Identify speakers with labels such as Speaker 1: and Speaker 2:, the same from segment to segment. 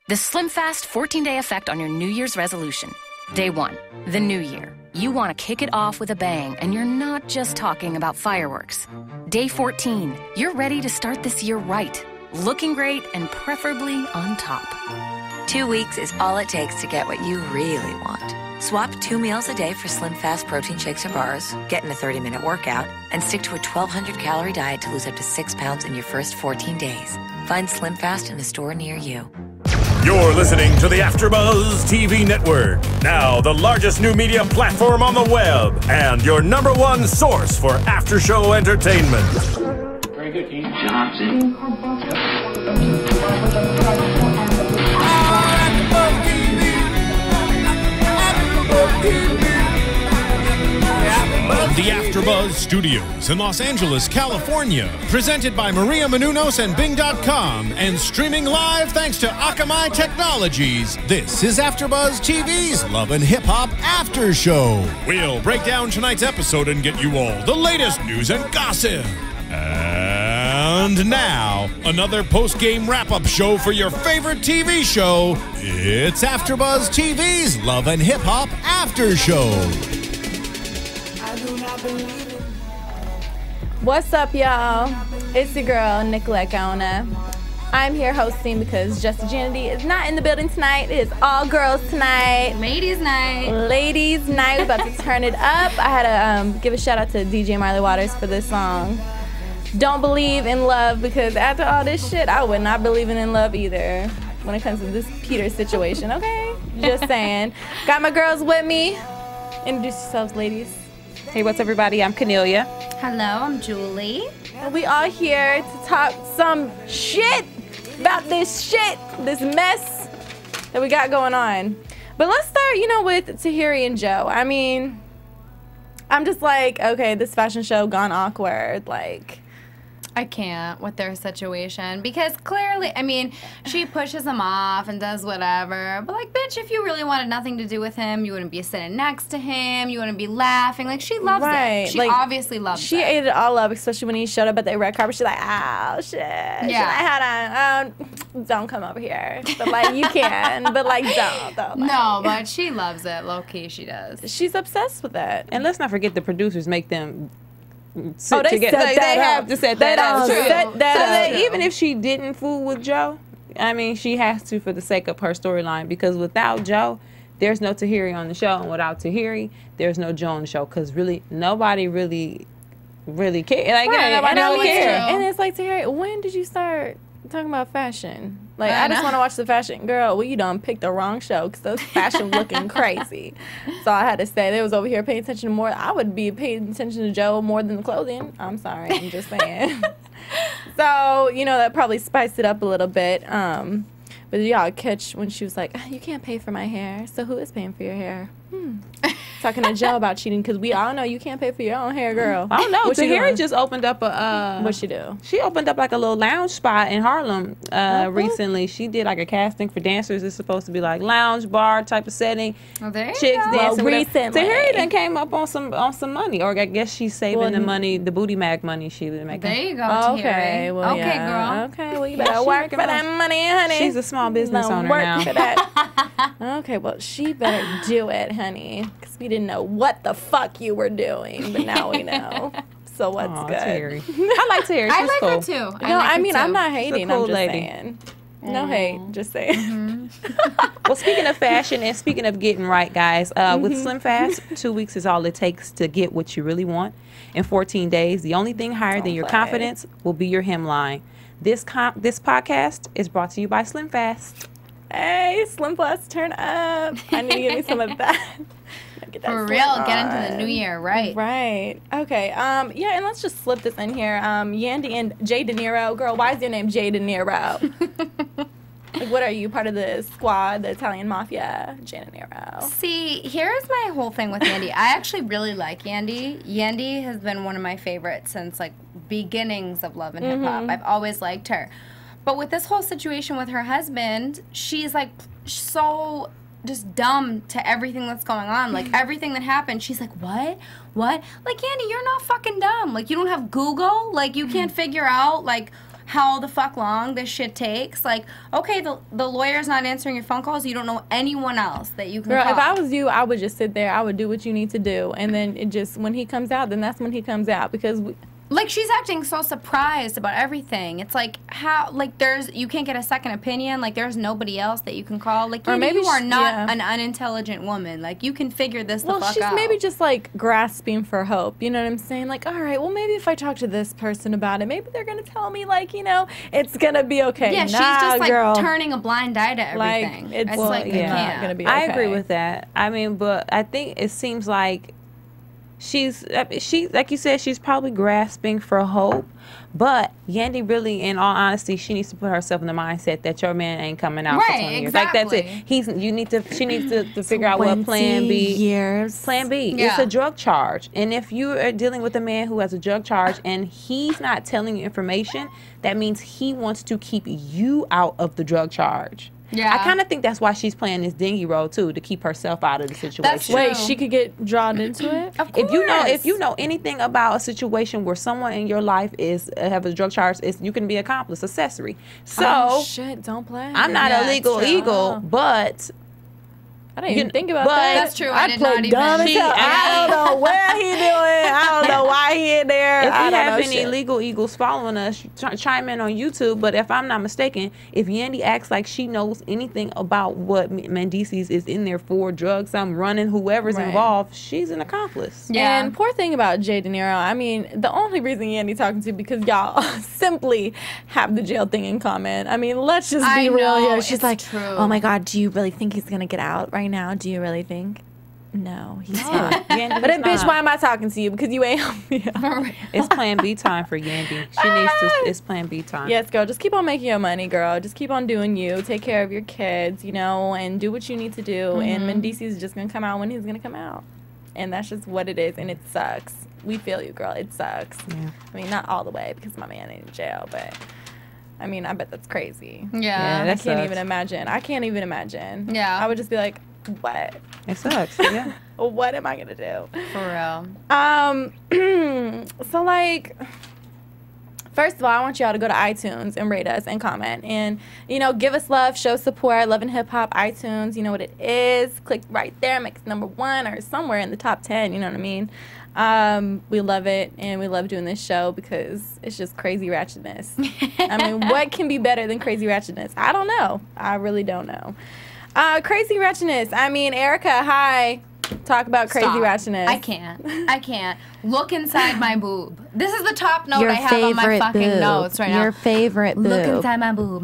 Speaker 1: The Slim Fast 14-day effect on your New Year's resolution. Day 1, the new year. You want to kick it off with a bang, and you're not just talking about fireworks. Day 14, you're ready to start this year right, looking great and preferably on top.
Speaker 2: 2 weeks is all it takes to get what you really want. Swap 2 meals a day for Slim Fast protein shakes or bars, get in a 30-minute workout, and stick to a 1,200-calorie diet to lose up to 6 pounds in your first 14 days. Find Slim Fast in a store near you.
Speaker 3: You're listening to the AfterBuzz TV Network. Now, the largest new media platform on the web and your #1 source for after-show entertainment.
Speaker 4: Very good, Keith. Johnson.
Speaker 5: The AfterBuzz Studios in Los Angeles, California. Presented by Maria Menounos and Bing.com and streaming live thanks to Akamai Technologies. This is AfterBuzz TV's Love and Hip Hop After Show. We'll break down tonight's episode and get you all the latest news and gossip. And now, another post-game wrap-up show for your favorite TV show. It's AfterBuzz TV's Love and Hip Hop After Show.
Speaker 6: What's up, y'all? It's your girl, Nicolette Gaona. I'm here hosting because Just Janity is not in the building tonight. It is all girls tonight.
Speaker 7: Ladies night.
Speaker 6: Ladies night. We're about to turn it up. I had to give a shout out to DJ Marley Waters for this song. Don't believe in love, because after all this shit, I would not believe in love either when it comes to this Peter situation, okay? Just saying. Got my girls with me. Introduce yourselves, ladies.
Speaker 8: Hey, what's up, everybody? I'm Kennelia.
Speaker 7: Hello, I'm Julie.
Speaker 6: And we all here to talk some shit about this mess that we got going on. But let's start, with Tahiry and Joe. I mean, I'm just like, okay, this fashion show gone awkward. Like,
Speaker 7: I can't with their situation because clearly, I mean, she pushes him off and does whatever. But like, bitch, if you really wanted nothing to do with him, you wouldn't be sitting next to him. You wouldn't be laughing. Like, she loves it. She obviously loves it.
Speaker 6: She ate it all up, especially when he showed up at the red carpet. She's like, oh, shit.
Speaker 7: Yeah.
Speaker 6: Don't come over here. But like, you can. But like, don't, though. Like.
Speaker 7: No, but she loves it. Low-key, she does.
Speaker 6: She's obsessed with it.
Speaker 8: And let's not forget the producers make them
Speaker 6: they
Speaker 8: have to set that up.
Speaker 6: So
Speaker 8: that even if she didn't fool with Joe, I mean, she has to for the sake of her storyline, because without Joe, there's no Tahiry on the show, and without Tahiry, there's no Joe on the show, because really, nobody really cares. Like, nobody really cares.
Speaker 6: And it's like, Tahiry, when did you start talking about fashion? Like, I just want to watch the fashion. Girl, well, you done picked the wrong show, because those fashion looking crazy. So I had to say, they was over here paying attention to more. I would be paying attention to Joe more than the clothing. I'm sorry. I'm just saying. So, that probably spiced it up a little bit. But did y'all catch when she was like, you can't pay for my hair, so who is paying for your hair? Talking to Joe about cheating, because we all know you can't pay for your own hair, girl.
Speaker 8: I don't know. Tahiry just opened up a...
Speaker 6: What'd she do?
Speaker 8: She opened up like a little lounge spot in Harlem recently. She did like a casting for dancers. It's supposed to be like lounge bar type of setting.
Speaker 7: Oh, there you
Speaker 8: Chicks
Speaker 7: go.
Speaker 8: dancing.
Speaker 6: Well, recently.
Speaker 8: Tahiry then came up on some money, or I guess she's saving the money, the booty mag money she was making.
Speaker 7: There you go, Tahiry.
Speaker 6: Okay, well,
Speaker 7: okay, girl.
Speaker 6: Okay, well, you better work for that money, honey.
Speaker 8: She's a small business owner
Speaker 6: work
Speaker 8: now.
Speaker 6: For that. Okay, well, she better do it, honey, because we didn't know what the fuck you were doing, but now we know. So what's good?
Speaker 8: Tahiry. I like Tahiry.
Speaker 7: I like
Speaker 8: cool.
Speaker 7: her too.
Speaker 6: I'm not hating.
Speaker 8: Cool
Speaker 6: I'm just
Speaker 8: lady.
Speaker 6: saying. No hate, just saying.
Speaker 8: Well, speaking of fashion and speaking of getting right, guys, with Slim Fast, 2 weeks is all it takes to get what you really want. In 14 days, the only thing higher than your confidence will be your hemline. This podcast is brought to you by Slim Fast.
Speaker 6: Hey, Slim Fast, turn up. I need to give me some of that.
Speaker 7: For real, get into the new year, right?
Speaker 6: Right. Okay. Yeah, and let's just slip this in here. Yandy and Jay De Niro. Girl, why is your name Jay De Niro? Like, what are you, part of the squad, the Italian mafia? Jay De Niro.
Speaker 7: See, here's my whole thing with Yandy. I actually really like Yandy. Yandy has been one of my favorites since, like, beginnings of Love and Hip Hop. I've always liked her. But with this whole situation with her husband, she's, like, so just dumb to everything that's going on. Like, everything that happened, she's like, what? Like, Yandy, you're not fucking dumb. Like, you don't have Google? Like, you can't figure out, like, how the fuck long this shit takes. Like, okay, the lawyer's not answering your phone calls. You don't know anyone else that you can
Speaker 6: Girl,
Speaker 7: call.
Speaker 6: if I was you, I would just sit there. I would do what you need to do. And then it just, when he comes out, then that's when he comes out. Because
Speaker 7: like, she's acting so surprised about everything. It's like, how, like, you can't get a second opinion. Like, there's nobody else that you can call. Like, maybe you are not an unintelligent woman. Like, you can figure this the fuck out.
Speaker 6: Well, she's maybe just, like, grasping for hope. You know what I'm saying? Like, all right, well, maybe if I talk to this person about it, maybe they're going to tell me, like, you know, it's going to be okay.
Speaker 7: Yeah, she's just, like, turning a blind eye to everything.
Speaker 6: Like, it's like, not going to be okay.
Speaker 8: I agree with that. I mean, but I think it seems like she, like you said, she's probably grasping for hope. But Yandy really, in all honesty, she needs to put herself in the mindset that your man ain't coming out for 20 years.
Speaker 7: Exactly.
Speaker 8: Like, that's it. She needs to figure out what plan B. Plan B.
Speaker 7: Yeah.
Speaker 8: It's a drug charge. And if you are dealing with a man who has a drug charge and he's not telling you information, that means he wants to keep you out of the drug charge.
Speaker 7: Yeah.
Speaker 8: I kind of think that's why she's playing this dingy role too, to keep herself out of the situation.
Speaker 7: That's true.
Speaker 6: Wait, she could get drawn into it?
Speaker 7: Of course.
Speaker 8: If you know anything about a situation where someone in your life is have a drug charge, you can be accomplice, accessory. So
Speaker 6: oh, shit, don't play.
Speaker 8: I'm not a legal eagle, but
Speaker 6: I didn't even think about that.
Speaker 7: That's true. I did not even.
Speaker 6: I don't know where he doing. I don't know why he in there.
Speaker 8: If we have any legal eagles following us, chime in on YouTube. But if I'm not mistaken, if Yandy acts like she knows anything about what Mendices is in there for, drugs, I'm running, whoever's involved, she's an accomplice.
Speaker 6: Yeah. And poor thing about Jay De Niro, I mean, the only reason Yandy talking to because y'all simply have the jail thing in common. I mean, let's just be real here. She's like, oh my God, do you really think he's going to get out right now? Do you really think? No, he's not. But then, bitch, why am I talking to you? Because you ain't helping me out.
Speaker 8: It's plan B time for Yandy. She needs to. It's plan B time.
Speaker 6: Yes, girl. Just keep on making your money, girl. Just keep on doing you. Take care of your kids, you know, and do what you need to do. And Mendices is just gonna come out when he's gonna come out, and that's just what it is. And it sucks. We feel you, girl. It sucks. Yeah. I mean, not all the way because my man ain't in jail, but I mean, I bet that's crazy.
Speaker 7: Yeah,
Speaker 6: I can't even imagine. I can't even imagine.
Speaker 7: Yeah,
Speaker 6: I would just be like, what?
Speaker 8: It sucks. Yeah.
Speaker 6: What am I gonna do?
Speaker 7: For real.
Speaker 6: So like, first of all, I want y'all to go to iTunes and rate us and comment and, you know, give us love, show support. Love and Hip Hop iTunes, you know what it is. Click right there, make it #1 or somewhere in the top 10. You know what I mean? We love it, and we love doing this show because it's just crazy ratchetness. I mean, what can be better than crazy ratchetness? I don't know. I really don't know. Crazy ratchetness. I mean, Erica, hi. Talk about crazy ratchetness.
Speaker 7: I can't. Look inside my boob. This is the top note I have on my fucking notes right now.
Speaker 6: Your favorite boob.
Speaker 7: Look inside my boob.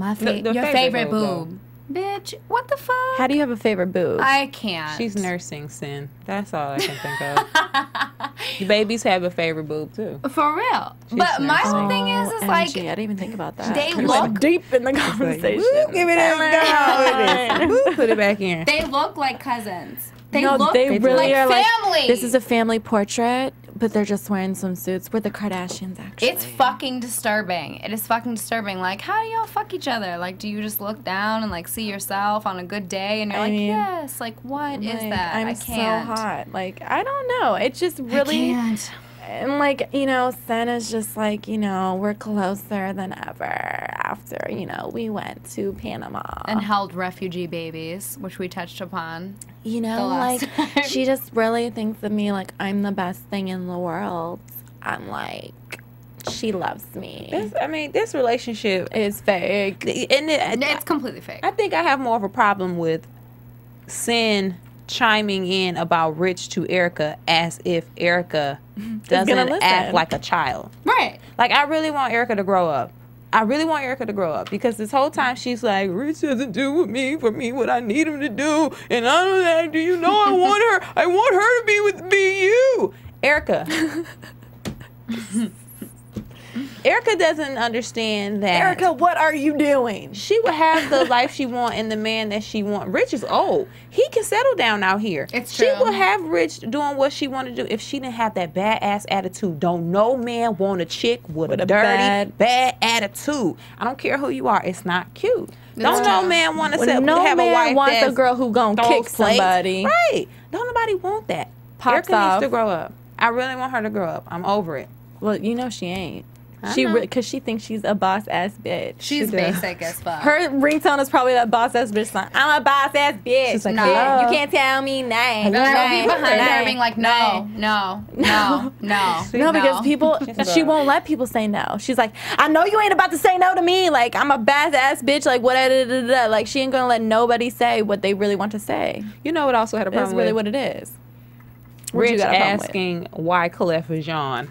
Speaker 7: Your favorite boob. Bitch, what the fuck?
Speaker 6: How do you have a favorite boob?
Speaker 7: I can't.
Speaker 8: She's nursing sin. That's all I can think of. Babies have a favorite boob too.
Speaker 7: For real. But my whole thing is like,
Speaker 6: I didn't even think about that.
Speaker 7: They look
Speaker 6: deep in the conversation.
Speaker 8: Like, give it in. Put it back in.
Speaker 7: They look like cousins.
Speaker 6: They really are family. Like, this is a family portrait, but they're just wearing some suits. We're the Kardashians, actually.
Speaker 7: It's fucking disturbing. It is fucking disturbing. Like, how do y'all fuck each other? Like, do you just look down and, like, see yourself on a good day and you're yes? Like, what is that?
Speaker 6: I can't. So hot. Like, I don't know. It just really...
Speaker 7: I can't.
Speaker 6: And, like, you know, Senna's just like, you know, we're closer than ever after, you know, we went to Panama.
Speaker 7: And held refugee babies, which we touched upon.
Speaker 6: You know, like, she just really thinks of me like I'm the best thing in the world. I'm like, she loves me.
Speaker 8: This relationship
Speaker 6: is fake.
Speaker 7: And it's completely fake.
Speaker 8: I think I have more of a problem with Sin chiming in about Rich to Erica as if Erica doesn't act like a child.
Speaker 7: Right.
Speaker 8: Like, I really want Erica to grow up. Because this whole time she's like, Rich doesn't do with me for me what I need him to do, and I don't know. Do you know I want her to be with you, Erica. Erica doesn't understand that.
Speaker 6: Erica, what are you doing?
Speaker 8: She would have the life she want and the man that she want. Rich is old. He can settle down out here.
Speaker 7: It's true.
Speaker 8: She would have Rich doing what she wanted to do if she didn't have that badass attitude. Don't no man want a chick with a dirty, bad attitude. I don't care who you are. It's not cute. Don't no man want to have a wife
Speaker 6: man wants a girl who gonna kick somebody.
Speaker 8: Right. Don't nobody want that. Erica needs to grow up. I really want her to grow up. I'm over it.
Speaker 6: Well, you know she ain't. Because she thinks she's a boss ass bitch.
Speaker 7: She's basic as fuck.
Speaker 6: Her ringtone is probably that boss ass bitch song. I'm a boss ass bitch.
Speaker 8: She's like,
Speaker 7: No.
Speaker 8: hello.
Speaker 6: You can't tell me nay.
Speaker 7: And I will be behind her
Speaker 6: nay,
Speaker 7: being like,
Speaker 6: nay.
Speaker 7: no.
Speaker 6: No, because people, she won't let people say no. She's like, I know you ain't about to say no to me. Like, I'm a boss ass bitch. Like, what? Like, she ain't gonna let nobody say what they really want to say.
Speaker 8: You know what also had a problem
Speaker 6: That's really
Speaker 8: with?
Speaker 6: what it is.
Speaker 8: Rich asking why Wyclef Jean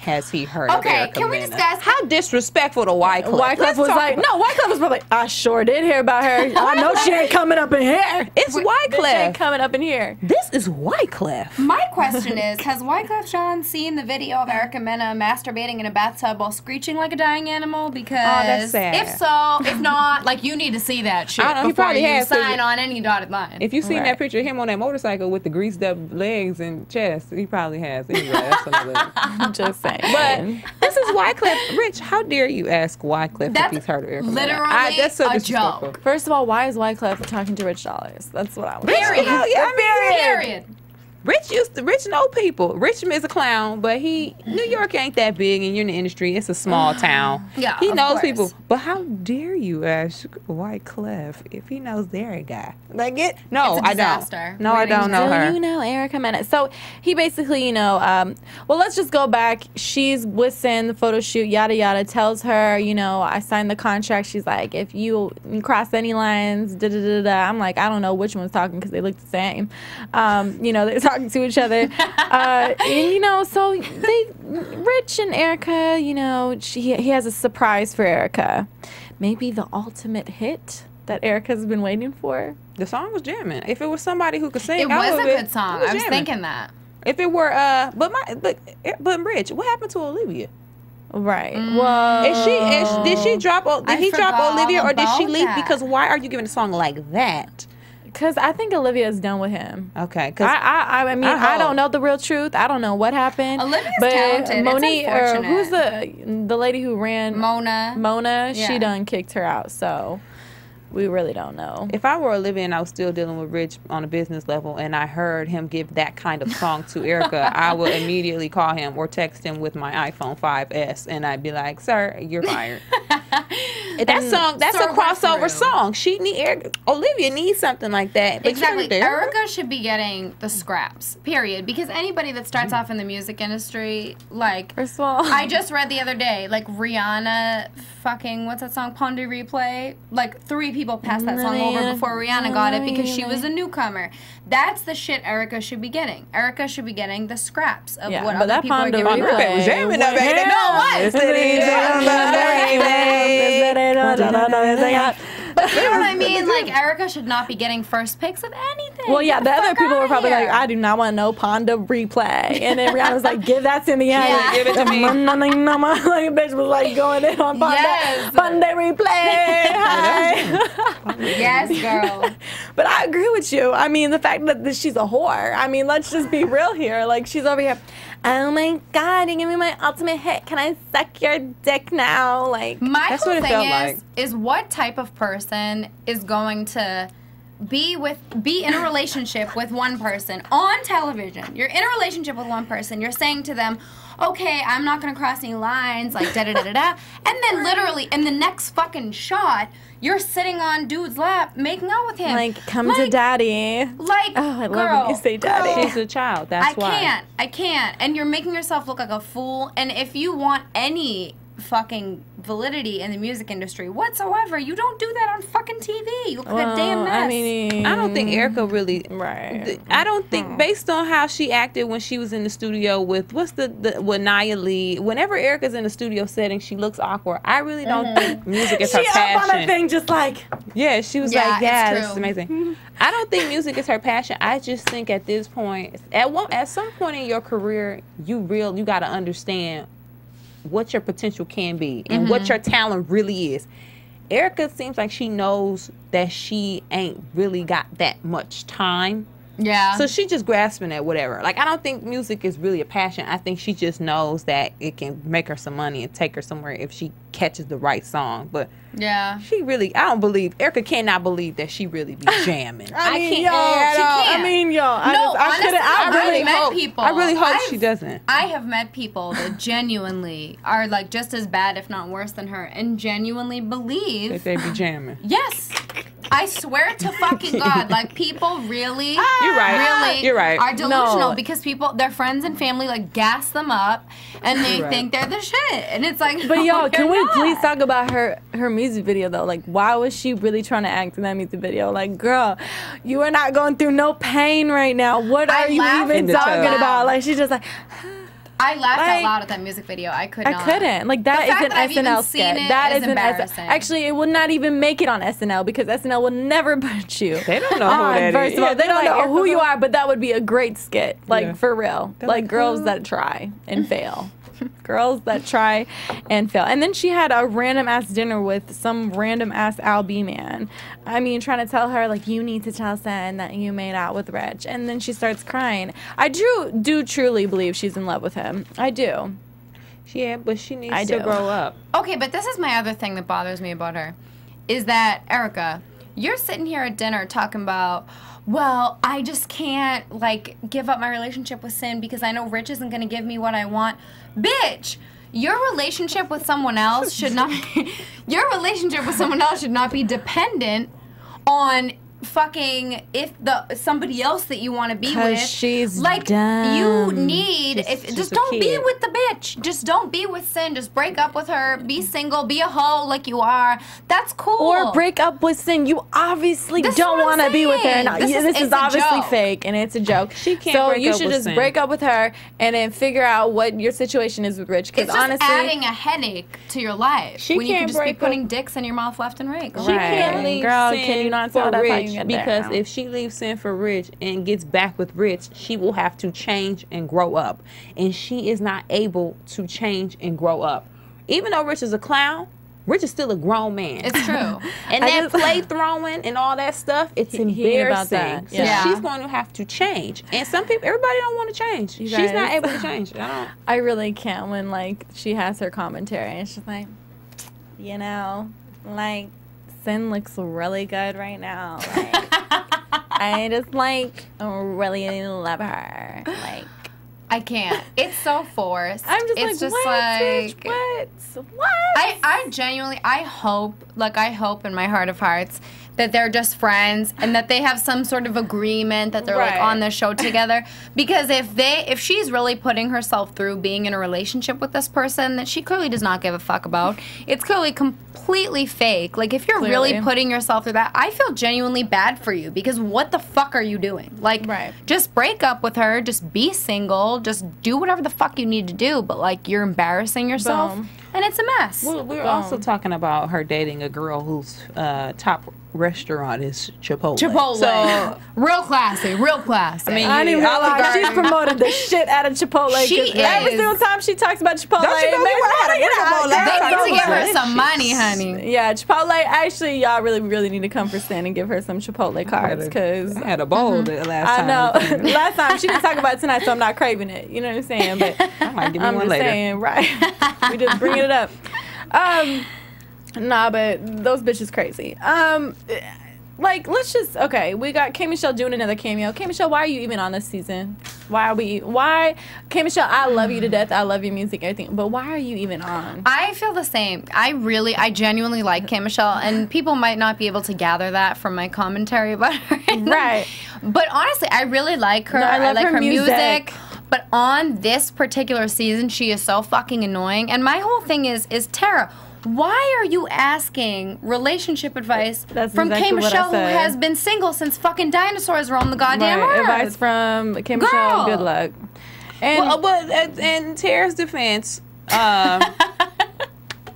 Speaker 8: has he heard of
Speaker 7: Okay,
Speaker 8: Erica
Speaker 7: can we
Speaker 8: Mena?
Speaker 7: discuss
Speaker 8: How disrespectful to Wyclef?
Speaker 6: Wyclef was like, no, Wyclef was probably, I sure did hear about her. I know she ain't coming up in here.
Speaker 8: It's
Speaker 6: Bitch ain't
Speaker 8: Wyclef.
Speaker 6: coming up in here.
Speaker 8: This is Wyclef.
Speaker 7: My question is, has Wyclef Jean seen the video of Erica Mena masturbating in a bathtub while screeching like a dying animal? Because
Speaker 8: that's sad.
Speaker 7: if so, if not, like, you need to see that shit
Speaker 8: I don't know, he
Speaker 7: before
Speaker 8: probably
Speaker 7: you
Speaker 8: has, 'cause
Speaker 7: sign on any dotted line.
Speaker 8: If you seen
Speaker 6: Right.
Speaker 8: that picture of him on that motorcycle with the greased up legs and chest, he probably has. Anyway, that's another.
Speaker 6: I'm just saying.
Speaker 8: But this is Wyclef. Rich, how dare you ask Wyclef if he's heard of Erica Mena?
Speaker 7: literally
Speaker 8: That's so
Speaker 7: a
Speaker 8: disrespectful.
Speaker 7: joke.
Speaker 6: First of all, why is Wyclef talking to Rich Dollars? That's what I want.
Speaker 7: Period.
Speaker 8: Hell yeah, I mean,
Speaker 7: Period.
Speaker 8: Rich know people. Rich is a clown, but New York ain't that big, and you're in the industry. It's a small town.
Speaker 7: Yeah,
Speaker 8: he
Speaker 7: of
Speaker 8: knows
Speaker 7: course.
Speaker 8: people. But how dare you ask Wyclef if he knows their guy? Like it? No,
Speaker 7: It's a
Speaker 8: I
Speaker 7: disaster.
Speaker 8: don't. No, I don't know
Speaker 6: Do
Speaker 8: her.
Speaker 6: you know Erica Mena? So he basically, well, let's just go back. She's with Sin, the photo shoot, yada yada. Tells her, I signed the contract. She's like, if you cross any lines, da da da da. I'm like, I don't know which one's talking because they look the same. They're talking to each other. So Rich and Erica, he has a surprise for Erica. Maybe the ultimate hit that Erica's been waiting for.
Speaker 8: The song was jamming. If it was somebody who could sing,
Speaker 7: It
Speaker 8: I
Speaker 7: was a
Speaker 8: would've
Speaker 7: good
Speaker 8: been-
Speaker 7: song.
Speaker 8: it was
Speaker 7: I was
Speaker 8: jamming.
Speaker 7: thinking that.
Speaker 8: If it were, but Rich, what happened to Olivia?
Speaker 6: Right. Well,
Speaker 8: Did he drop
Speaker 7: forgot
Speaker 8: Olivia, or did she
Speaker 7: about
Speaker 8: leave?
Speaker 7: that.
Speaker 8: Because why are you giving a song like that?
Speaker 6: because I think Olivia's done with him.
Speaker 8: Okay, because
Speaker 6: I mean, I don't know the real truth. I don't know what happened.
Speaker 7: Olivia's
Speaker 6: but
Speaker 7: talented.
Speaker 6: Monique,
Speaker 7: It's
Speaker 6: or
Speaker 7: unfortunate.
Speaker 6: who's the lady who ran
Speaker 7: Mona.
Speaker 6: Mona,
Speaker 7: Yeah.
Speaker 6: she done kicked her out. So we really don't know.
Speaker 8: if I were Olivia and I was still dealing with Rich on a business level, and I heard him give that kind of song to Erica, I would immediately call him or text him with my iPhone 5S, and I'd be like, "Sir, you're fired." That's
Speaker 7: So
Speaker 8: a crossover
Speaker 7: through.
Speaker 8: song. Olivia needs something like that. But
Speaker 7: Exactly.
Speaker 8: you know,
Speaker 7: Erica should be getting the scraps, period. Because anybody that starts off in the music industry, like,
Speaker 6: First of all,
Speaker 7: I just read the other day, like, Rihanna fucking, what's that song, Pon de Replay? Like, 3 people passed that song over before Rihanna got it because she was a newcomer. That's the shit Erica should be getting. Erica should be getting the scraps of
Speaker 6: Yeah,
Speaker 7: what
Speaker 6: but
Speaker 7: other
Speaker 6: that
Speaker 7: people are
Speaker 6: Pon de
Speaker 7: giving
Speaker 6: Replay
Speaker 7: her.
Speaker 8: was jamming up, baby.
Speaker 7: You know what I mean? Like, Erica should not be getting first picks of anything.
Speaker 6: well, yeah,
Speaker 7: Get
Speaker 6: the other
Speaker 7: fuck
Speaker 6: people
Speaker 7: outta
Speaker 6: were probably
Speaker 7: here.
Speaker 6: like, I do not want no Ponda replay. And then Rihanna was like, give that to me.
Speaker 7: Yeah.
Speaker 8: Give it to me.
Speaker 6: Like, bitch was like going in on Ponda,
Speaker 7: Yes.
Speaker 6: Ponda replay. Hi.
Speaker 7: Yes, girl.
Speaker 6: But I agree with you. I mean, the fact that she's a whore. I mean, let's just be real here. Like, she's over here. Oh my God, you give me my ultimate hit. Can I suck your dick now? Like,
Speaker 7: My
Speaker 8: That's
Speaker 7: whole
Speaker 8: what it
Speaker 7: thing
Speaker 8: felt
Speaker 7: is what type of person is going to be in a relationship with one person on television. You're in a relationship with one person. You're saying to them, okay, I'm not going to cross any lines, like da-da-da-da-da. And then literally in the next fucking shot, you're sitting on dude's lap making out with him.
Speaker 6: like come to daddy.
Speaker 7: Like,
Speaker 6: Oh, I love
Speaker 7: girl,
Speaker 6: when you say daddy.
Speaker 7: girl.
Speaker 8: she's a child. That's why.
Speaker 7: I can't. And you're making yourself look like a fool. And if you want any fucking validity in the music industry whatsoever, you don't do that on fucking TV. You look like a damn mess.
Speaker 6: I mean,
Speaker 8: I don't think Erica really.
Speaker 6: right.
Speaker 8: I don't think, based on how she acted when she was in the studio with with Nia Lee. Whenever Erica's in the studio setting, she looks awkward. I really don't think music is her
Speaker 6: She up on a
Speaker 8: passion.
Speaker 6: thing just like,
Speaker 8: Yeah, she was
Speaker 7: Yeah,
Speaker 8: like,
Speaker 7: it's
Speaker 8: "Yeah,
Speaker 7: true.
Speaker 8: this is amazing." I don't think music is her passion. I just think at this point, at some point in your career, you got to understand what your potential can be and what your talent really is. Erica seems like she knows that she ain't really got that much time
Speaker 7: Yeah.
Speaker 8: So she just grasping at whatever. Like, I don't think music is really a passion. I think she just knows that it can make her some money and take her somewhere if she catches the right song. But
Speaker 7: yeah,
Speaker 8: she really, I don't believe, Erica cannot believe that she really be jamming.
Speaker 6: I mean,
Speaker 7: she can't.
Speaker 6: I mean, yo,
Speaker 8: I really hope she doesn't.
Speaker 7: I have met people that genuinely are like just as bad, if not worse than her, and genuinely believe
Speaker 8: that they be jamming.
Speaker 7: Yes. I swear to fucking God, like people really,
Speaker 8: You're right.
Speaker 7: really
Speaker 8: You're right.
Speaker 7: are delusional because people, their friends and family like gas them up and they think they're the shit. And it's like,
Speaker 6: but y'all, can we
Speaker 7: not.
Speaker 6: please talk about her music video though? Like, why was she really trying to act in that music video? Like, girl, you are not going through no pain right now. What are you even talking about? Like, she's just like...
Speaker 7: I laughed out loud at that music video. I couldn't.
Speaker 6: Like, that is an SNL skit. That is embarrassing. Actually, it will not even make it on SNL because SNL will never put you.
Speaker 8: They don't know who that is.
Speaker 6: First of all, they don't know who you are, but that would be a great skit. Like, for real. Like, girls that try and fail. Girls that try and fail. And then she had a random ass dinner with some random ass Al B man. I mean, trying to tell her, like, you need to tell Sen that you made out with Rich. And then she starts crying. I do truly believe she's in love with him. I do.
Speaker 8: Yeah, but she needs to grow up.
Speaker 7: Okay, but this is my other thing that bothers me about her. Is that, Erica, you're sitting here at dinner talking about, well, I just can't, like, give up my relationship with Sin because I know Rich isn't going to give me what I want. Bitch, your relationship with someone else should not be dependent on fucking somebody else that you want to be with.
Speaker 6: She's
Speaker 7: like
Speaker 6: dumb.
Speaker 7: You need just don't be with the bitch. Just don't be with Sin. Just break up with her. Be single. Be a hoe like you are. That's cool.
Speaker 6: Or break up with Sin. You obviously don't want to be with her. Now, this is obviously fake and it's a joke.
Speaker 8: She can't.
Speaker 6: So
Speaker 8: break
Speaker 6: you
Speaker 8: up
Speaker 6: should
Speaker 8: with
Speaker 6: just
Speaker 8: Sin.
Speaker 6: break up with her and then figure out what your situation is with Rich. Because
Speaker 7: it's just
Speaker 6: honestly,
Speaker 7: adding a headache to your life when you can just be putting dicks in your mouth left and right.
Speaker 8: She can't leave
Speaker 6: Girl,
Speaker 8: Sin
Speaker 6: can you not
Speaker 8: for
Speaker 6: tell that's how
Speaker 8: Rich
Speaker 6: you get
Speaker 8: because
Speaker 6: there?
Speaker 8: if she leaves Sin for Rich and gets back with Rich, she will have to change and grow up. And she is not able to change and grow up. Even though Rich is a clown, Rich is still a grown man.
Speaker 7: It's true.
Speaker 8: And that play throwing and all that stuff, it's embarrassing.
Speaker 6: That.
Speaker 8: So she's going to have to change. And some people, everybody don't want to change. She's not able to change.
Speaker 6: I really can't when, like, she has her commentary and she's like, you know, like, Sin looks really good right now. Like, I just, like, really love her. Like,
Speaker 7: I can't. It's so forced.
Speaker 6: I'm just
Speaker 7: it's
Speaker 6: like,
Speaker 7: just
Speaker 6: what?
Speaker 7: like,
Speaker 6: What?
Speaker 7: I genuinely, I hope in my heart of hearts that they're just friends and that they have some sort of agreement that they're like on the show together. Because if she's really putting herself through being in a relationship with this person that she clearly does not give a fuck about, it's clearly completely fake. Like, if you're really putting yourself through that, I feel genuinely bad for you because what the fuck are you doing? Like, just break up with her, just be single, just do whatever the fuck you need to do, but like, you're embarrassing yourself.
Speaker 6: Boom.
Speaker 7: And it's a mess.
Speaker 8: Well, we're also talking about her dating a girl whose top restaurant is Chipotle.
Speaker 7: So, real classy, real classy.
Speaker 8: I mean,
Speaker 6: I didn't realize she promoted the shit out of Chipotle.
Speaker 7: She
Speaker 6: every
Speaker 7: is.
Speaker 6: single time she talks about Chipotle,
Speaker 8: Don't you know we had a Chipotle?
Speaker 7: They need to give her some money, honey.
Speaker 6: Yeah, Chipotle. Actually, y'all really need to come for Stan and give her some Chipotle cards because
Speaker 8: I had a bowl the last time.
Speaker 6: I know. Last time she didn't talk about it tonight, so I'm not craving it. You know what I'm saying? But
Speaker 8: I might give me
Speaker 6: I'm
Speaker 8: one
Speaker 6: just
Speaker 8: later.
Speaker 6: saying, right? We just bringing it up. Nah, but those bitches crazy. Like, let's just, okay, we got K. Michelle doing another cameo. K. Michelle, why are you even on this season? K. Michelle, I love you to death. I love your music, everything. But why are you even on?
Speaker 7: I feel the same. I genuinely like K. Michelle, and people might not be able to gather that from my commentary about her.
Speaker 6: Right.
Speaker 7: But honestly, I really like her.
Speaker 6: No, I love
Speaker 7: like
Speaker 6: her music.
Speaker 7: But on this particular season, she is so fucking annoying. And my whole thing is Tara, why are you asking relationship advice from K. Michelle, who has been single since fucking dinosaurs roamed the goddamn earth?
Speaker 6: Advice from K. Michelle, good luck. And
Speaker 8: well, but in Tara's defense, a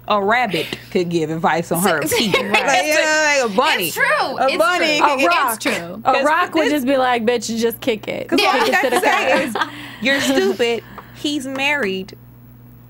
Speaker 8: rabbit could give advice on her. Like a bunny.
Speaker 7: It's true.
Speaker 8: A bunny.
Speaker 7: It's true.
Speaker 6: A rock would just be like, bitch, you just kick it.
Speaker 8: Because what I say is, you're stupid. He's married.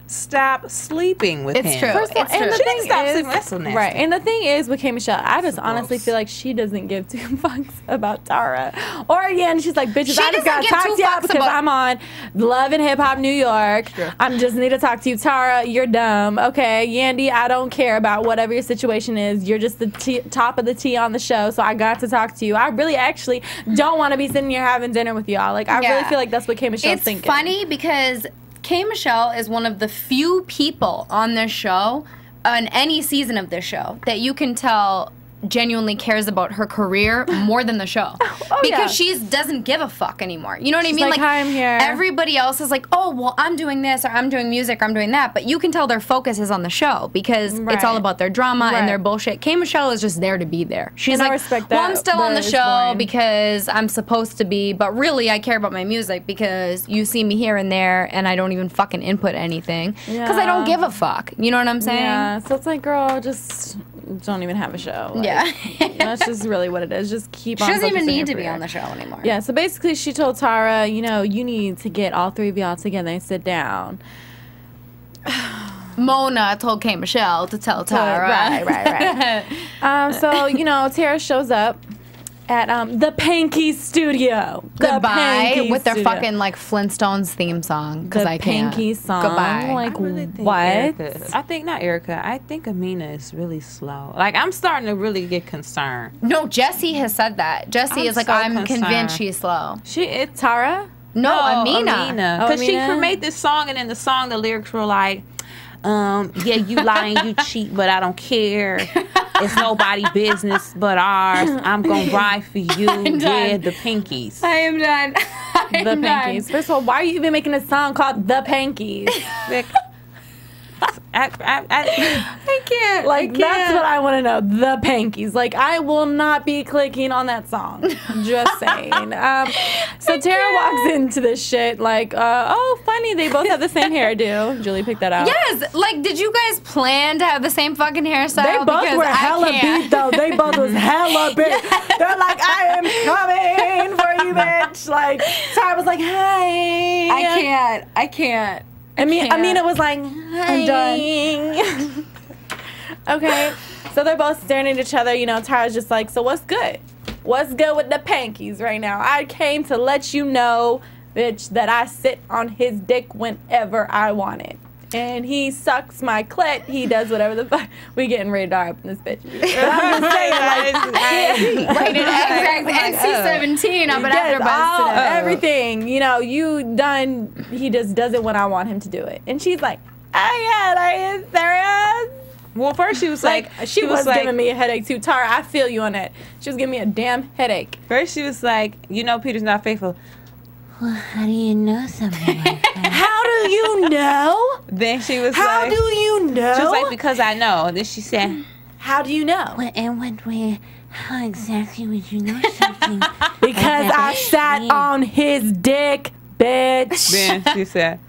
Speaker 8: stop sleeping with him.
Speaker 7: It's true.
Speaker 6: First of all,
Speaker 7: It's
Speaker 6: and
Speaker 7: true.
Speaker 6: the
Speaker 8: She
Speaker 6: thing
Speaker 8: didn't stop
Speaker 6: is,
Speaker 8: sleeping. That's so nasty.
Speaker 6: right. And the thing is with K Michelle, I just
Speaker 8: That's
Speaker 6: honestly
Speaker 8: gross.
Speaker 6: feel like she doesn't give 2 fucks about Tara. Or again, she's like, bitches,
Speaker 7: She
Speaker 6: I just
Speaker 7: doesn't
Speaker 6: gotta
Speaker 7: give
Speaker 6: talk
Speaker 7: 2
Speaker 6: to y'all
Speaker 7: fucks
Speaker 6: because
Speaker 7: about-
Speaker 6: I'm on Love and Hip Hop New York. I just need to talk to you. Tara, you're dumb. Okay, Yandy, I don't care about whatever your situation is. You're just the top of the tea on the show, so I got to talk to you. I really actually don't want to be sitting here having dinner with y'all. Like, I really feel like that's what K Michelle's
Speaker 7: It's
Speaker 6: thinking.
Speaker 7: funny because K Michelle is one of the few people on this show, on any season of this show, that you can tell genuinely cares about her career more than the show. Because she doesn't give a fuck anymore. You know what I mean?
Speaker 6: like, hi, I'm here.
Speaker 7: Everybody else is like, oh, well, I'm doing this, or I'm doing music, or I'm doing that. But you can tell their focus is on the show because it's all about their drama and their bullshit. K Michelle is just there to be there. She's
Speaker 6: And I
Speaker 7: like,
Speaker 6: respect
Speaker 7: well,
Speaker 6: that,
Speaker 7: I'm still on
Speaker 6: but
Speaker 7: the
Speaker 6: it's
Speaker 7: show
Speaker 6: boring.
Speaker 7: because I'm supposed to be, but really I care about my music because you see me here and there and I don't even fucking input anything because I don't
Speaker 6: Yeah.
Speaker 7: give a fuck. You know what I'm saying?
Speaker 6: Yeah, so it's like, girl, just don't even have a show. Like,
Speaker 7: Yeah.
Speaker 6: that's just really what it is. Just keep on
Speaker 7: She doesn't even
Speaker 6: focusing
Speaker 7: need
Speaker 6: your
Speaker 7: to be
Speaker 6: career.
Speaker 7: on the show anymore.
Speaker 6: Yeah, so basically she told Tara, you know, you need to get all 3 of y'all together and sit down.
Speaker 7: Mona told K Michelle to tell Tara.
Speaker 6: Right. So, you know, Tara shows up at the Panky Studio. The
Speaker 7: Goodbye
Speaker 6: Panky
Speaker 7: with their
Speaker 6: Studio.
Speaker 7: fucking like Flintstones theme song because
Speaker 6: the
Speaker 7: I can't.
Speaker 6: Panky song.
Speaker 7: Goodbye.
Speaker 6: Like,
Speaker 8: I really think
Speaker 6: what?
Speaker 8: I think not Erica. I think Amina is really slow. Like I'm starting to really get concerned.
Speaker 7: No, Jessie has said that. Jessie
Speaker 8: I'm
Speaker 7: is like,
Speaker 8: so
Speaker 7: I'm
Speaker 8: concerned.
Speaker 7: convinced she's slow.
Speaker 6: It's Tara?
Speaker 7: No, Amina.
Speaker 8: Because she
Speaker 6: Amina?
Speaker 8: made this song, and in the song, the lyrics were like, yeah, you lie and you cheat, but I don't care. It's nobody's business but ours. I'm going to ride for you. Yeah, the Pinkies.
Speaker 7: I am done.
Speaker 6: The Pankies. First of all, why are you even making a song called The Pankies?
Speaker 7: I can't.
Speaker 6: Like, that's what I want to know. The Pankies. Like, I will not be clicking on that song. Just saying. So Tara walks into this shit like, oh, funny, they both have the same hairdo. Julie picked that out.
Speaker 7: Yes, like, did you guys plan to have the same fucking hairstyle?
Speaker 6: They both
Speaker 7: Because
Speaker 6: were
Speaker 7: I
Speaker 6: hella
Speaker 7: can't.
Speaker 6: beat, though. They both was hella beat. They're like, I am coming for you, bitch. Like, Tara was like, hi.
Speaker 7: I can't.
Speaker 6: I mean,
Speaker 7: can't.
Speaker 6: Amina was like, I'm done. Okay, so they're both staring at each other. You know, Tara's just like, so what's good? What's good with the Pankies right now? I came to let you know, bitch, that I sit on his dick whenever I want it. And he sucks my clit. He does whatever the fuck. We getting rated R up in this bitch. But I'm just saying, like,
Speaker 7: Rated NC-17 up at
Speaker 6: yes,
Speaker 7: AfterBuzz today.
Speaker 6: everything. You know, you done. He just does it when I want him to do it. And she's like, oh yeah, are you serious?
Speaker 8: Well, first she was like,
Speaker 6: She was giving me a headache too. Tara, I feel you on that. She was giving me a damn headache.
Speaker 8: First she was like, you know Peter's not faithful. Well, how do you know something like that?
Speaker 6: How do you know?
Speaker 8: Then she was
Speaker 6: How
Speaker 8: like,
Speaker 6: do you know?
Speaker 8: she was like, because I know. Then she said,
Speaker 6: how do you know?
Speaker 8: how exactly would you know something?
Speaker 6: Because I sat on his dick, bitch.
Speaker 8: Then she said,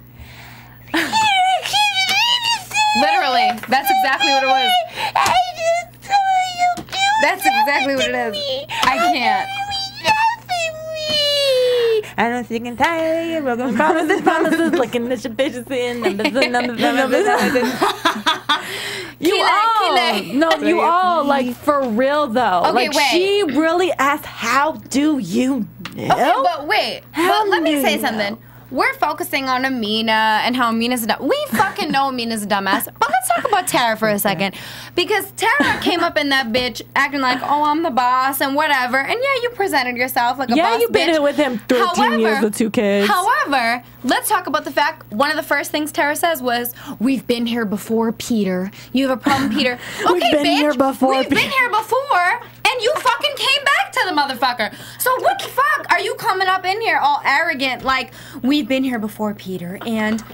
Speaker 7: Literally, that's exactly what it was.
Speaker 8: I just saw you do
Speaker 7: That's exactly what it is. I can't.
Speaker 8: I don't think entirely broken
Speaker 6: Promises, looking at your bitches in numbers. You all, no, you all, like, for real though.
Speaker 7: Okay,
Speaker 6: like,
Speaker 7: wait.
Speaker 6: she really asked, how do you know?
Speaker 7: Okay, but wait. But let me say something. We're focusing on Amina and how Amina's a dumb. We fucking know Amina's a dumbass. But let's talk about Tara for a second. Because Tara came up in that bitch acting like, oh, I'm the boss and whatever. And yeah, you presented yourself like a boss
Speaker 6: Yeah, you've been
Speaker 7: bitch.
Speaker 6: here with him 13 years with 2 kids.
Speaker 7: However, let's talk about the fact, one of the first things Tara says was, we've been here before, Peter. You have a problem, Peter. Okay,
Speaker 6: We've been
Speaker 7: bitch,
Speaker 6: here before,
Speaker 7: we've been here before, and you fucking came back to the motherfucker. So what the fuck are you coming up in here all arrogant like, we've been here before, Peter, and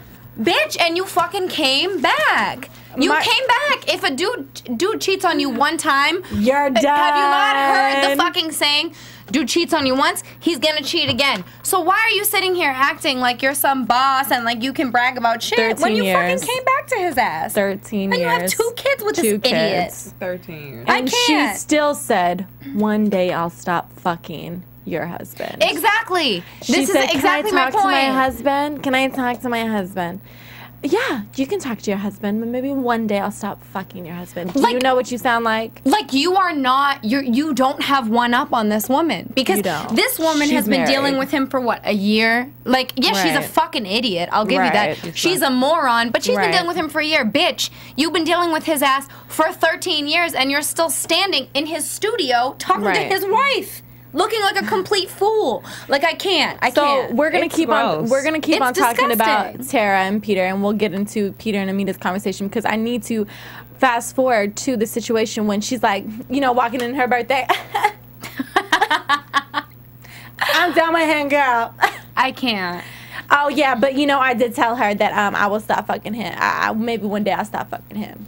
Speaker 7: bitch, and you fucking came back. You came back. If a dude cheats on you one time,
Speaker 6: you're done.
Speaker 7: Have you not heard the fucking saying, dude cheats on you once, he's gonna cheat again? So why are you sitting here acting like you're some boss and like you can brag about shit when you fucking came back to his ass?
Speaker 6: 13
Speaker 7: and
Speaker 6: years.
Speaker 7: you have 2 kids with this idiot.
Speaker 8: 13 years.
Speaker 7: I
Speaker 6: And
Speaker 7: can't.
Speaker 6: she still said, one day I'll stop fucking your husband.
Speaker 7: Exactly.
Speaker 6: She
Speaker 7: This
Speaker 6: said,
Speaker 7: is exactly
Speaker 6: can I
Speaker 7: my
Speaker 6: talk
Speaker 7: point.
Speaker 6: to my husband? Can I talk to my husband? Yeah, you can talk to your husband, but maybe one day I'll stop fucking your husband. Do you know what you sound like?
Speaker 7: Like, you are not, you don't have one up on this woman. Because this woman has been dealing with him for, what, a year? Like, yes, she's a fucking idiot. I'll give you that. She's a moron, but she's been dealing with him for a year. Bitch, you've been dealing with his ass for 13 years, and you're still standing in his studio talking to his wife. Looking like a complete fool. Like, I can't.
Speaker 6: So we're gonna keep on talking about Tara and Peter, and we'll get into Peter and Amina's conversation, because I need to fast forward to the situation when she's like, you know, walking in her birthday. I'm down my hand, girl.
Speaker 7: I can't.
Speaker 6: Oh yeah, but you know, I did tell her that I will stop fucking him. Maybe one day I'll stop fucking him.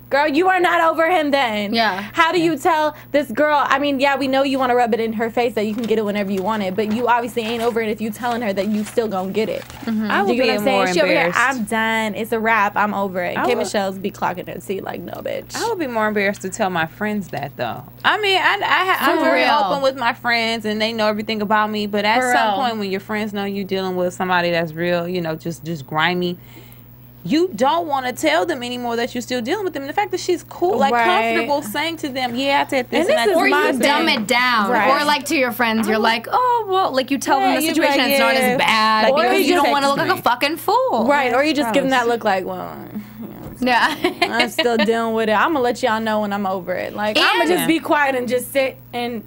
Speaker 6: Girl, you are not over him then.
Speaker 7: Yeah.
Speaker 6: How do you tell this girl? I mean, yeah, we know you want to rub it in her face that you can get it whenever you want it, but you obviously ain't over it if you telling her that you still gonna get it.
Speaker 8: I would be more embarrassed.
Speaker 6: She over here, I'm done. It's a wrap. I'm over it. K. Michelle's be clocking her seat like, no, bitch.
Speaker 8: I would be more embarrassed to tell my friends that, though. I mean, I'm very open with my friends, and they know everything about me, but at some point when your friends know you dealing with somebody that's real, you know, just grimy, you don't want to tell them anymore that you're still dealing with them. And the fact that she's cool, like comfortable saying to them, yeah, I said this. And
Speaker 7: or you dumb it down. Or like to your friends, you're like, oh, well, like you tell them the situation, like, it's not as bad. Like, because you don't want to look like a fucking fool.
Speaker 6: Right, or you just give them that look like, well, I'm still dealing with it. I'm going to let y'all know when I'm over it. Like, I'm going to just be quiet and just sit and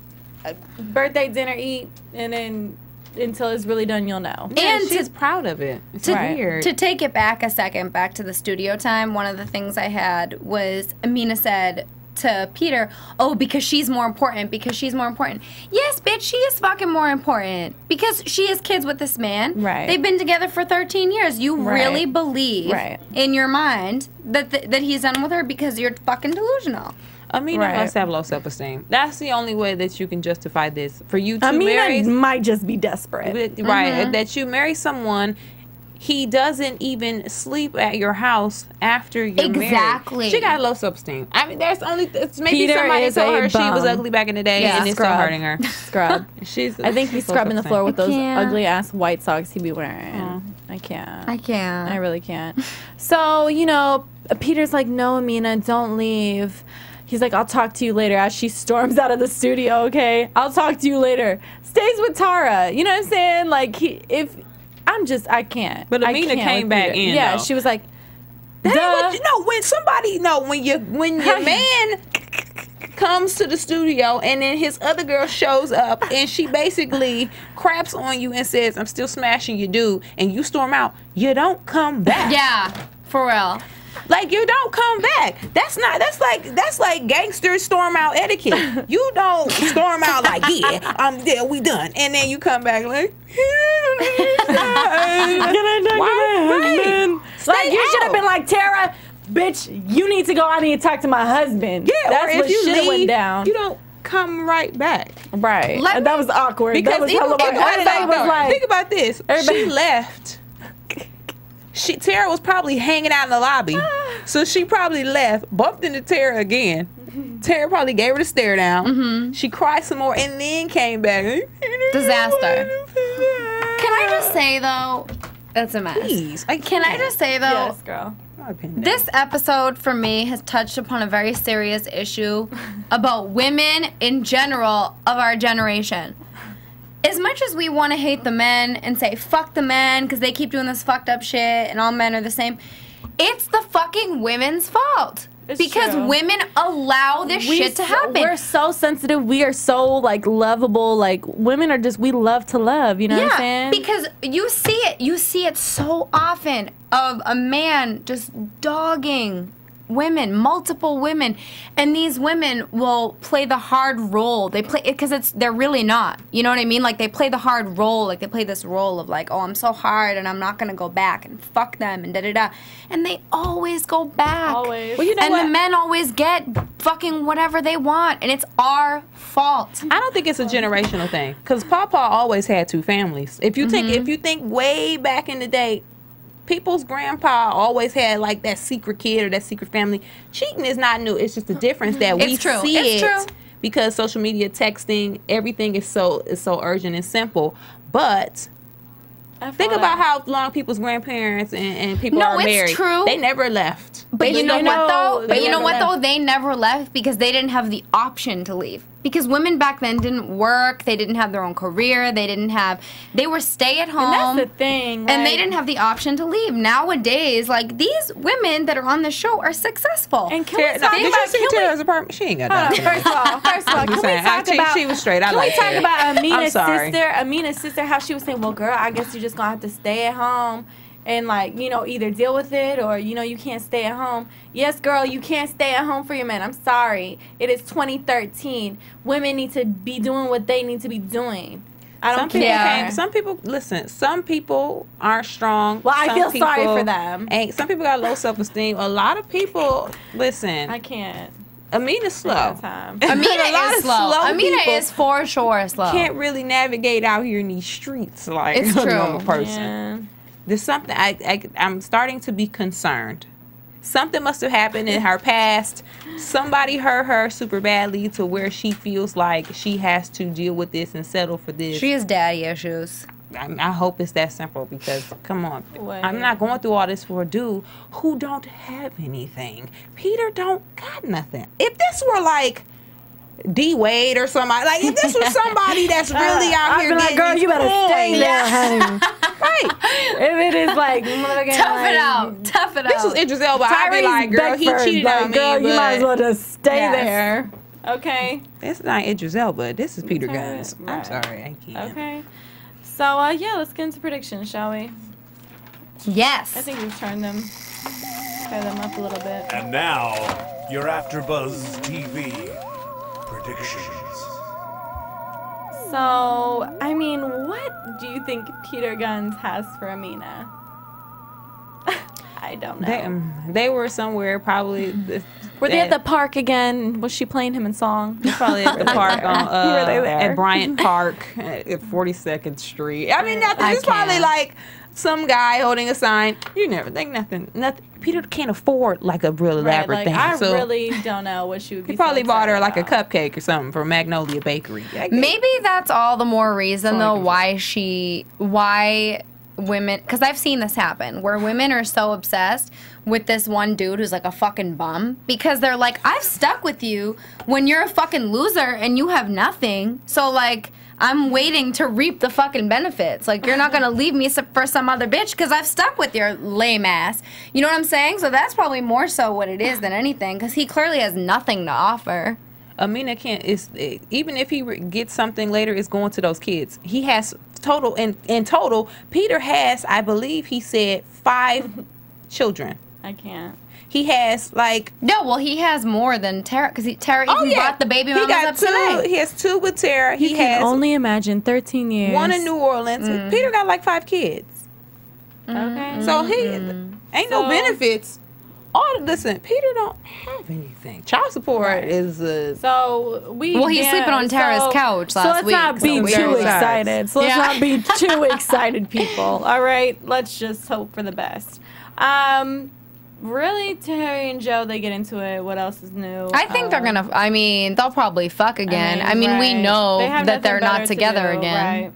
Speaker 6: birthday dinner, eat, and then until it's really done, you'll know.
Speaker 8: And she's proud of it. It's weird.
Speaker 7: To take it back a second, back to the studio time, one of the things I had was Amina said to Peter, oh, because she's more important, Yes, bitch, she is fucking more important. Because she has kids with this man.
Speaker 6: Right.
Speaker 7: They've been together for 13 years. You really believe in your mind that he's done with her because you're fucking delusional.
Speaker 8: Amina must have low self-esteem. That's the only way that you can justify this. For you to marry...
Speaker 6: Amina might just be desperate.
Speaker 8: Right. That you marry someone, he doesn't even sleep at your house after you're married.
Speaker 7: Exactly.
Speaker 8: She got low self-esteem. I mean, there's only... Maybe somebody told her she was ugly back in the day, and it's still hurting her.
Speaker 6: Scrub. I think he's scrubbing the floor with those ugly-ass white socks he be wearing. I can't. I really can't. So, you know, Peter's like, no, Amina, don't leave. He's like, I'll talk to you later, as she storms out of the studio, okay? I'll talk to you later. Stays with Tara. You know what I'm saying? Like, I can't.
Speaker 8: But Amina came back in,
Speaker 6: yeah,
Speaker 8: though.
Speaker 6: She was like,
Speaker 8: when your man comes to the studio and then his other girl shows up and she basically craps on you and says, I'm still smashing you, dude, and you storm out, you don't come back.
Speaker 7: Yeah, for real.
Speaker 8: Like, you don't come back. That's like gangster storm out etiquette. You don't storm out like, yeah, we done. And then you come back like,
Speaker 6: like, you should have been like, Tara, bitch, you need to go. I need to talk to my husband.
Speaker 8: Yeah,
Speaker 6: that's what should have went down.
Speaker 8: You don't come right back.
Speaker 6: Right. That was awkward.
Speaker 8: Because
Speaker 6: that was hella awkward.
Speaker 8: Think about this. She left. Tara was probably hanging out in the lobby. So she probably left, bumped into Tara again. Tara probably gave her the stare down. She cried some more and then came back.
Speaker 7: Disaster. Can I just say, though, that's a mess.
Speaker 8: Please.
Speaker 7: Can I just say, though,
Speaker 6: yes, girl.
Speaker 7: This episode for me has touched upon a very serious issue about women in general of our generation. As much as we want to hate the men and say, fuck the men because they keep doing this fucked up shit and all men are the same, it's the fucking women's fault. Because women allow this shit to happen.
Speaker 6: We're so sensitive. We are so, like, lovable. Like, women are just, we love to love. You know what I'm saying?
Speaker 7: Because you see it. You see it so often of a man just dogging women, multiple women, and these women will play the hard role. They play it because they're really not. You know what I mean? Like, they play the hard role. Like, they play this role of like, oh, I'm so hard and I'm not gonna go back and fuck them and da-da-da. And they always go back.
Speaker 6: Always.
Speaker 8: Well, you know
Speaker 7: and the men always get fucking whatever they want, and it's our fault.
Speaker 8: I don't think it's a generational thing, because Papa always had two families. If you think way back in the day, people's grandpa always had like that secret kid or that secret family. Cheating is not new. It's just the difference that we see it because social media, texting, everything is so urgent and simple. But Think about how long people's grandparents and people are married.
Speaker 7: No, it's true.
Speaker 8: They never left.
Speaker 7: But you know what though? But you know what though?
Speaker 6: left.
Speaker 7: They never left because they didn't have the option to leave. Because women back then didn't work, they didn't have their own career, they were stay at home.
Speaker 6: And that's the thing.
Speaker 7: And they didn't have the option to leave. Nowadays, like, these women that are on the show are successful.
Speaker 6: And can we talk
Speaker 8: Did you see Tara's apartment? She ain't got nothing.
Speaker 6: First of all, can we talk about...
Speaker 8: She was straight.
Speaker 6: Can we talk about
Speaker 8: Amina's
Speaker 6: Amina's sister, how she was saying, well, girl, I guess you're just going to have to stay at home and, like, you know, either deal with it or, you know, you can't stay at home. Yes, girl, you can't stay at home for your man. I'm sorry. It is 2013. Women need to be doing what they need to be doing. I don't care.
Speaker 8: Some people, listen, some people aren't strong.
Speaker 6: Well, I feel sorry for them.
Speaker 8: Some people got low self-esteem. A lot of people, listen.
Speaker 6: I can't.
Speaker 8: Amina's slow.
Speaker 7: Amina is slow. Amina is for sure slow.
Speaker 8: Can't really navigate out here in these streets like
Speaker 7: it's
Speaker 8: a
Speaker 7: true.
Speaker 8: normal person.
Speaker 6: Yeah.
Speaker 8: There's something I'm starting to be concerned. Something must have happened in her past. Somebody hurt her super badly to where she feels like she has to deal with this and settle for this.
Speaker 7: She has daddy issues.
Speaker 8: I hope it's that simple because, come on.
Speaker 6: Wait.
Speaker 8: I'm not going through all this for a dude who don't have anything. Peter don't got nothing. If this were like D Wade or somebody, like if this was somebody that's really out here getting
Speaker 6: girl, you better stay there, honey.
Speaker 8: Right.
Speaker 6: If it is like,
Speaker 7: Tough it out.
Speaker 8: This was Idris Elba. I'd be like, girl, he cheated on me.
Speaker 6: Girl, you
Speaker 8: but
Speaker 6: might as well just stay there. Okay.
Speaker 8: It's not Idris Elba. This is Peter
Speaker 6: Okay,
Speaker 8: Gunz. I'm
Speaker 6: right.
Speaker 8: sorry, I can't.
Speaker 6: Okay. So, yeah, let's get into predictions, shall we?
Speaker 7: Yes.
Speaker 6: I think we've turned them up a little bit.
Speaker 3: And now, your AfterBuzz TV predictions.
Speaker 6: So, I mean, what do you think Peter Gunz has for Amina? I don't know.
Speaker 8: They were somewhere probably.
Speaker 6: Were they at the park again? Was she playing him in song?
Speaker 8: Probably at the park on
Speaker 6: Were they there?
Speaker 8: at Bryant Park at 42nd Street. I mean, nothing.
Speaker 7: I
Speaker 8: It's probably
Speaker 7: can't.
Speaker 8: like some guy holding a sign. You never think nothing. Peter can't afford like a real elaborate
Speaker 6: Like,
Speaker 8: thing.
Speaker 6: I
Speaker 8: So
Speaker 6: really don't know what she would be.
Speaker 8: he probably
Speaker 6: so
Speaker 8: bought her
Speaker 6: excited
Speaker 8: like a
Speaker 6: about.
Speaker 8: cupcake or something from Magnolia Bakery.
Speaker 7: Maybe that's all the more reason,
Speaker 8: Sorry,
Speaker 7: though, why women, because I've seen this happen, where women are so obsessed with this one dude who's like a fucking bum, because they're like, I've stuck with you when you're a fucking loser and you have nothing, so like, I'm waiting to reap the fucking benefits. Like, you're not gonna leave me for some other bitch because I've stuck with your lame ass. You know what I'm saying? So that's probably more so what it is than anything, because he clearly has nothing to offer.
Speaker 8: Amina can't. Even if he gets something later, it's going to those kids. He has total in total. Peter has, I believe, he said 5 children.
Speaker 6: I can't.
Speaker 8: He has like
Speaker 7: No, well, he has more than Tara, because Tara even brought the baby mamas up today.
Speaker 8: He has 2 with Tara.
Speaker 6: You can only imagine 13 years.
Speaker 8: 1 in New Orleans. Peter got like 5 kids.
Speaker 6: Okay.
Speaker 8: So he ain't no benefits. Listen, Peter don't have anything. Child support is
Speaker 6: So
Speaker 7: Well, he's sleeping on Tara's couch last
Speaker 6: week. So let's not be
Speaker 8: so
Speaker 6: too
Speaker 8: weird.
Speaker 6: excited. So let's not be too excited, people. All right, let's just hope for the best. Really, Tahiry and Joe, they get into it. What else is new?
Speaker 7: I think they're gonna. I mean, they'll probably fuck again. We know that they're not together again.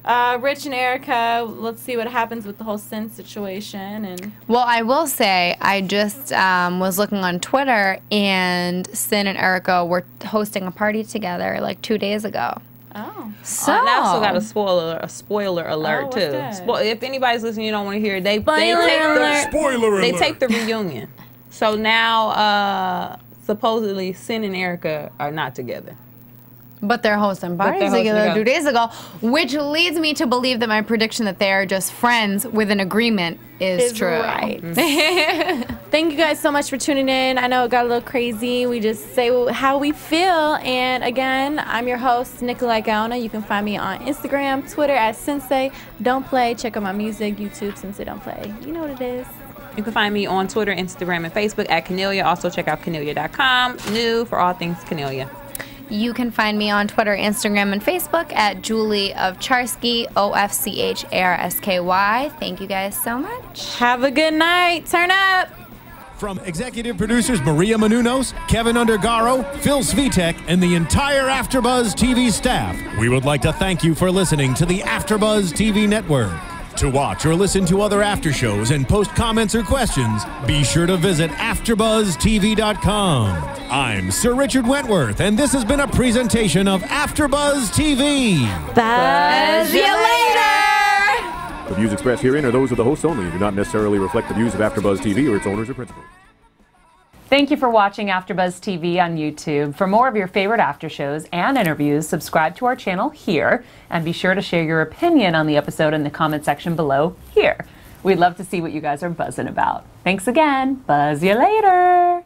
Speaker 6: Right. Rich and Erica, let's see what happens with the whole Sin situation. And
Speaker 7: Well, I will say, I just was looking on Twitter, and Sin and Erica were hosting a party together like 2 days ago.
Speaker 6: oh,
Speaker 7: So
Speaker 8: and I also got a spoiler alert
Speaker 6: what's
Speaker 8: too.
Speaker 6: that?
Speaker 8: If anybody's listening, you don't want to hear it. They
Speaker 3: Spoiler
Speaker 8: take the reunion. So now supposedly Sin and Erica are not together.
Speaker 7: But they're hosting parties together 2 days ago, which leads me to believe that my prediction that they are just friends with an agreement is true.
Speaker 6: right. Thank you guys so much for tuning in. I know it got a little crazy. We just say how we feel. And again, I'm your host, Nicolette Gaona. You can find me on Instagram, Twitter at Sensei Don't Play. Check out my music, YouTube, Sensei Don't Play. You know what it is.
Speaker 8: You can find me on Twitter, Instagram, and Facebook at Kennelia. Also check out Kennelia.com. New for all things Kennelia.
Speaker 7: You can find me on Twitter, Instagram, and Facebook at Julie Ofcharski, Ofcharsky. Thank you guys so much.
Speaker 6: Have a good night. Turn up.
Speaker 5: From executive producers Maria Menounos, Kevin Undergaro, Phil Svitek, and the entire AfterBuzz TV staff, we would like to thank you for listening to the AfterBuzz TV network. To watch or listen to other after shows and post comments or questions, be sure to visit AfterBuzzTV.com. I'm Sir Richard Wentworth, and this has been a presentation of AfterBuzz TV.
Speaker 7: Buzz you later!
Speaker 9: The views expressed herein are those of the hosts only and do not necessarily reflect the views of AfterBuzz TV or its owners or principals.
Speaker 10: Thank you for watching AfterBuzz TV on YouTube. For more of your favorite after shows and interviews, subscribe to our channel here, and be sure to share your opinion on the episode in the comment section below here. We'd love to see what you guys are buzzing about. Thanks again. Buzz you later.